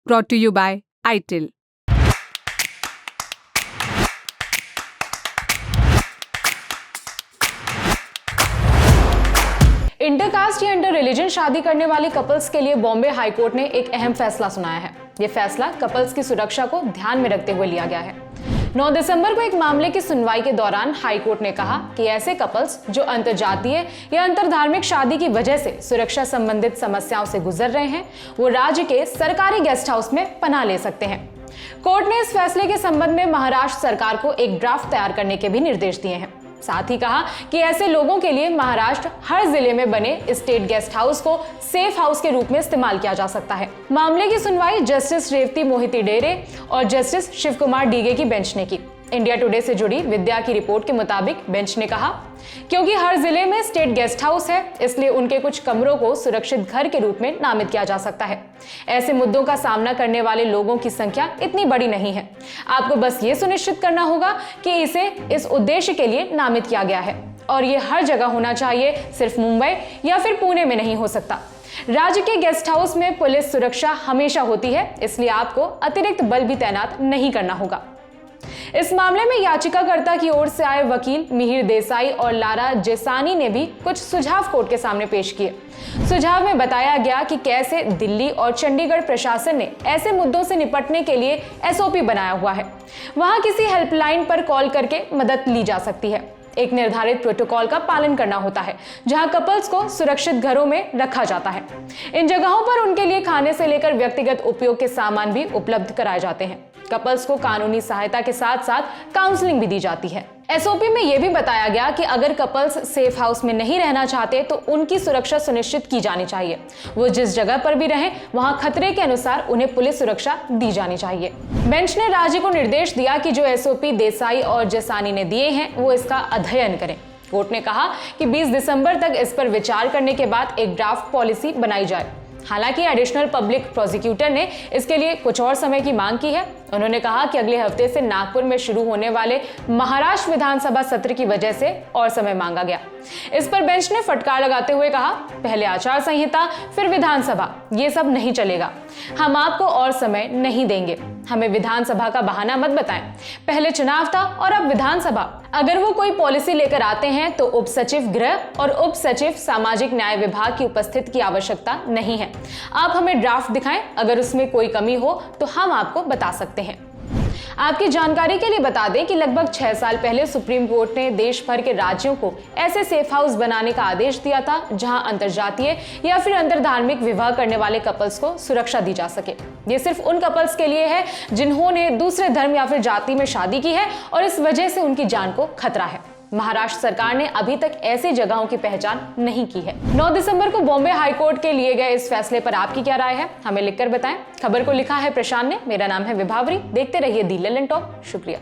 brought to you by ITIL. Intercaste या inter religion शादी करने वाले कपल्स के लिए बॉम्बे हाई कोर्ट ने एक अहम फैसला सुनाया है। ये फैसला कपल्स की सुरक्षा को ध्यान में रखते हुए लिया गया है। 9 दिसंबर को एक मामले की सुनवाई के दौरान हाई कोर्ट ने कहा कि ऐसे कपल्स जो अंतरजातीय या अंतरधार्मिक शादी की वजह से सुरक्षा संबंधित समस्याओं से गुजर रहे हैं, वो राज्य के सरकारी गेस्ट हाउस में पनाह ले सकते हैं। कोर्ट ने इस फैसले के संबंध में महाराष्ट्र सरकार को एक ड्राफ्ट तैयार करने के भी निर्देश दिए हैं। साथ ही कहा कि ऐसे लोगों के लिए महाराष्ट्र हर जिले में बने स्टेट गेस्ट हाउस को सेफ हाउस के रूप में इस्तेमाल किया जा सकता है। मामले की सुनवाई जस्टिस रेवती मोहिती डेरे और जस्टिस शिव कुमार डीगे की बेंच ने की। इंडिया टुडे से जुड़ी विद्या की रिपोर्ट के मुताबिक बेंच ने कहा, क्योंकि हर जिले में स्टेट गेस्ट हाउस है, इसलिए उनके कुछ कमरों को सुरक्षित घर के रूप में नामित किया जा सकता है। ऐसे मुद्दों का सामना करने वाले लोगों की संख्या इतनी बड़ी नहीं है। आपको बस ये सुनिश्चित करना होगा कि इसे इस उद्देश्य के लिए नामित किया गया है और ये हर जगह होना चाहिए, सिर्फ मुंबई या फिर पुणे में नहीं हो सकता। राज्य के गेस्ट हाउस में पुलिस सुरक्षा हमेशा होती है, इसलिए आपको अतिरिक्त बल भी तैनात नहीं करना होगा। इस मामले में याचिकाकर्ता की ओर से आए वकील मिहिर देसाई और लारा जेसानी ने भी कुछ सुझाव कोर्ट के सामने पेश किए। सुझाव में बताया गया कि कैसे दिल्ली और चंडीगढ़ प्रशासन ने ऐसे मुद्दों से निपटने के लिए एसओपी बनाया हुआ है। वहां किसी हेल्पलाइन पर कॉल करके मदद ली जा सकती है। एक निर्धारित प्रोटोकॉल का पालन करना होता है, जहां कपल्स को सुरक्षित घरों में रखा जाता है। इन जगहों पर उनके लिए खाने से लेकर व्यक्तिगत उपयोग के सामान भी उपलब्ध कराए जाते हैं। कपल्स को कानूनी सहायता के साथ साथ काउंसलिंग भी दी जाती है। एसओपी में यह भी बताया गया कि अगर कपल्स सेफ हाउस में नहीं रहना चाहते तो उनकी सुरक्षा सुनिश्चित की जानी चाहिए। वो जिस जगह पर भी रहें, वहां खतरे के अनुसार उन्हें पुलिस सुरक्षा दी जानी चाहिए। बेंच ने राज्य को निर्देश दिया कि जो एसओपी देसाई और जेसानी ने दिए हैं, वो इसका अध्ययन करें। कोर्ट ने कहा कि 20 दिसंबर तक इस पर विचार करने के बाद एक ड्राफ्ट पॉलिसी बनाई जाए। हालांकि एडिशनल पब्लिक प्रोसिक्यूटर ने इसके लिए कुछ और समय की मांग की है। उन्होंने कहा कि अगले हफ्ते से नागपुर में शुरू होने वाले महाराष्ट्र विधानसभा सत्र की वजह से और समय मांगा गया। इस पर बेंच ने फटकार लगाते हुए कहा, पहले आचार संहिता फिर विधानसभा, ये सब नहीं चलेगा। हम आपको और समय नहीं देंगे। हमें विधानसभा का बहाना मत बताएं। पहले चुनाव था और अब विधानसभा। अगर वो कोई पॉलिसी लेकर आते हैं तो उप सचिव गृह और उप सचिव सामाजिक न्याय विभाग की उपस्थिति की आवश्यकता नहीं है। आप हमें ड्राफ्ट दिखाएं, अगर उसमें कोई कमी हो तो हम आपको बता सकते हैं। आपकी जानकारी के लिए बता दें कि लगभग 6 साल पहले सुप्रीम कोर्ट ने देश भर के राज्यों को ऐसे सेफ हाउस बनाने का आदेश दिया था, जहां अंतरजातीय या फिर अंतरधार्मिक विवाह करने वाले कपल्स को सुरक्षा दी जा सके। ये सिर्फ उन कपल्स के लिए है जिन्होंने दूसरे धर्म या फिर जाति में शादी की है और इस वजह से उनकी जान को खतरा है। महाराष्ट्र सरकार ने अभी तक ऐसी जगहों की पहचान नहीं की है। 9 दिसंबर को बॉम्बे हाई कोर्ट के लिए गए इस फैसले पर आपकी क्या राय है, हमें लिखकर बताएं। खबर को लिखा है प्रशांत ने। मेरा नाम है विभावरी। देखते रहिए दी ललन टॉप। शुक्रिया।